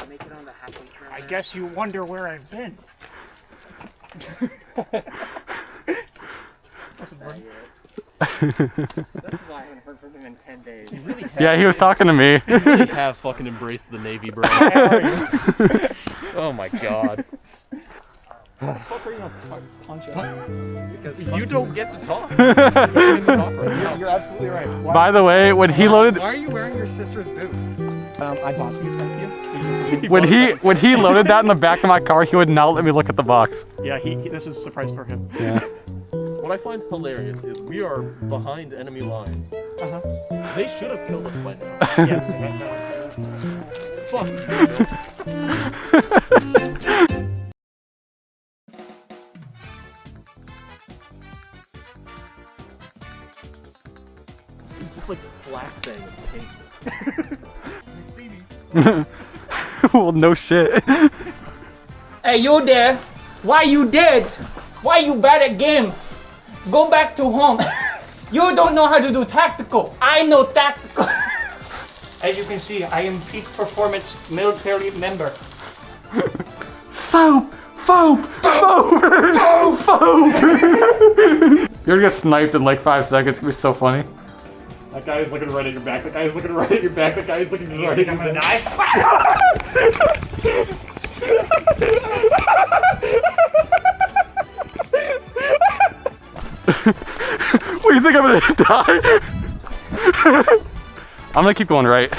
Make it on the halfway trim. I guess you wonder where I've been. This is why I haven't heard from him in 10 days. Really Yeah, he was talking to me. You really have fucking embraced the Navy, bro. Oh my god. Punch out. You don't get to talk. You're absolutely right. Why, By the way, when he loaded, Why are you wearing your sister's boots? I bought these, thank you. when he loaded that in the back of my car, he would not let me look at the box. Yeah, this is a surprise for him. Yeah. What I find hilarious is we are behind enemy lines. They should have killed us by now. Yes. Fuck. Just like black thing pink. Well, no shit. Hey, you there? Why you dead? Why you bad at game? Go back to home. You don't know how to do tactical. I know tactical. As you can see, I am peak performance military member. Foam! Foam! Foam! Foam! Foam! You're gonna get sniped in like 5 seconds. It's gonna be so funny. That guy is looking right at your back. That guy is looking right at your back. That guy is looking right at your back. I'm gonna die. What do you think I'm gonna die? I'm gonna keep going right.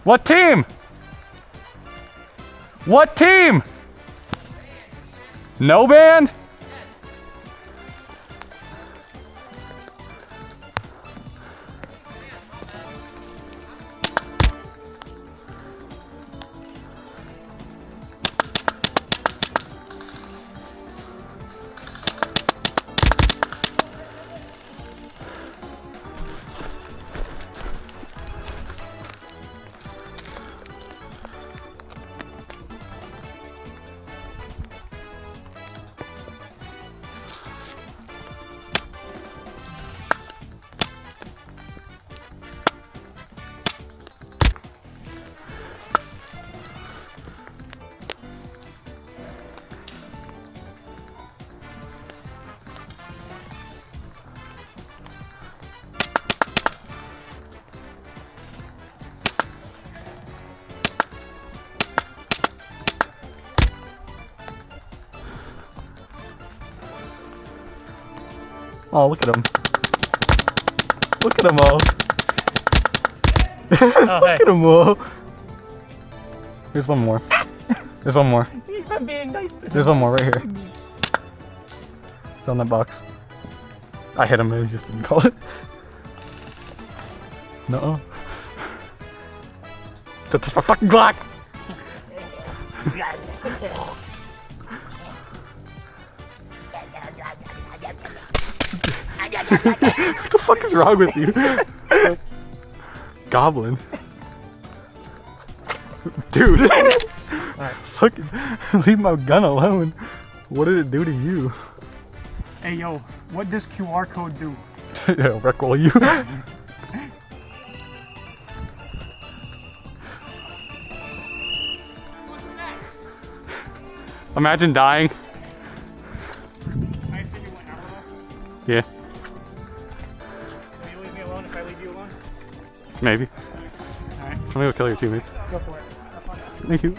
What team? What team? No band? Oh, look at him. Look at them all. Oh, hey. Look at them all. There's one more. There's one more. I'm being nice. There's one more right here. It's on that box. I hit him and he just didn't call it. No. That's my fucking Glock! What the fuck is wrong with you? Goblin. Dude! Alright. Fucking leave my gun alone. What did it do to you? Hey, yo, what does QR code do? Yeah, wreckroll you. Imagine dying. I assume you went out of Yeah, Will you leave me alone if I leave you alone? maybe. Alright, Somebody will kill your teammates. go for it. Have fun. Thank you.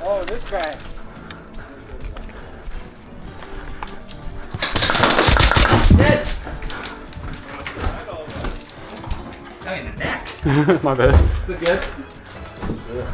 Oh, this guy. My bad. Is it good? Yeah.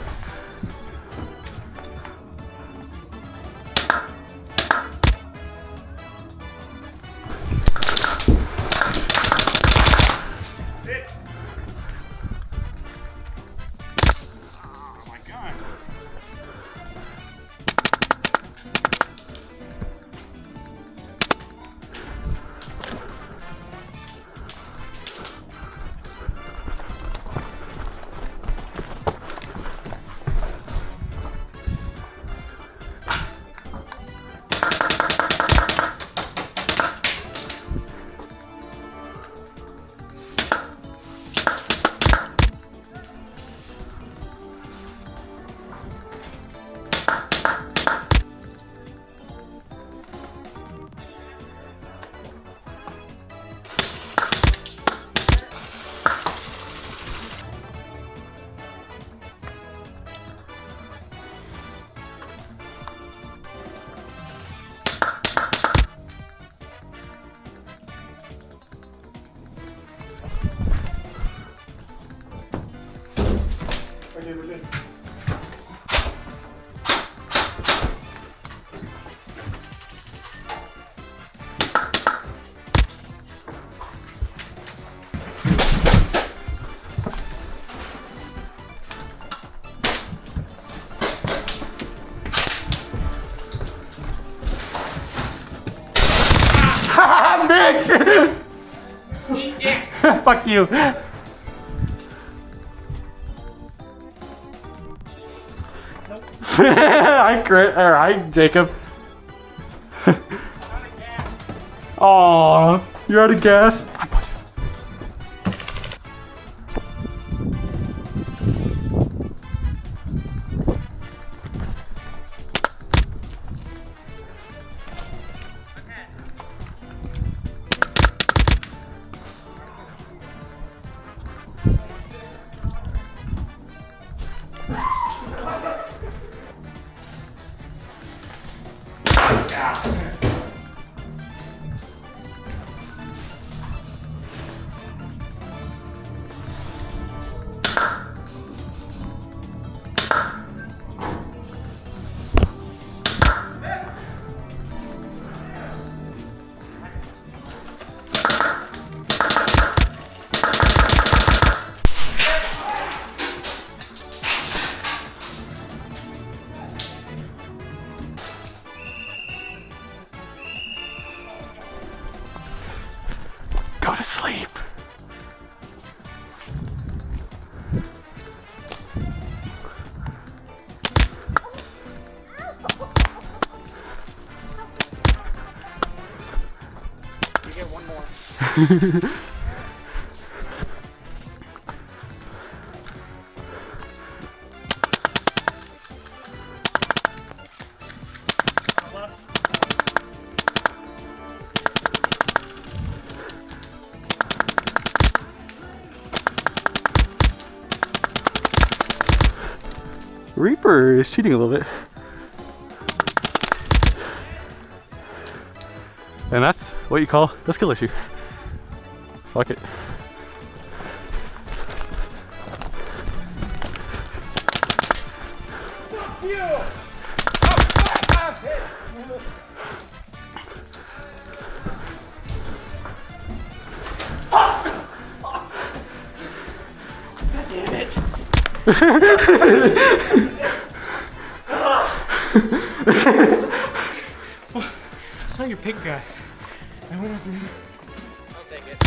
Okay, we're good. Bitch! Fuck you. Hi, Chris. Or hi, Jacob. Aw, you're out of gas. Go to sleep. You get one more. Reaper is cheating a little bit. And that's what you call a skill issue. Fuck it. Fuck you! Oh, fuck off it! God damn it! It's not your pig guy. I went up and I'll take it.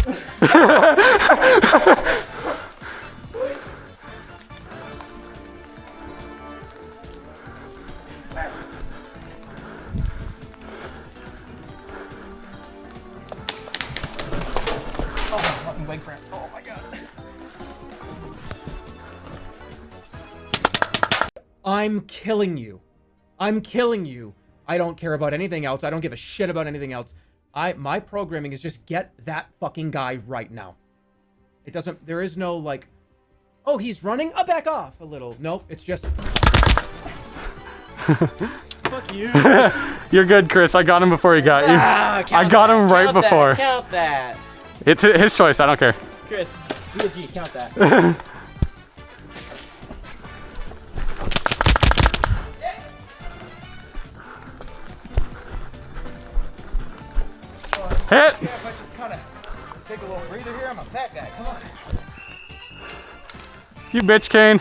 oh, fucking leg cramp. Oh my god. I'm killing you. I'm killing you. I don't care about anything else. I don't give a shit about anything else. My programming is just get that fucking guy right now. It doesn't, there is no like, oh, he's running, I'll back off a little. Nope, it's just. Fuck you. You're good, Chris. I got him before he got you. I got him right before. Count that. It's his choice. I don't care. Chris, do a G, count that. Hit! If I just kind of take a little breather here, I'm a fat guy. Come on. You bitch, Kane.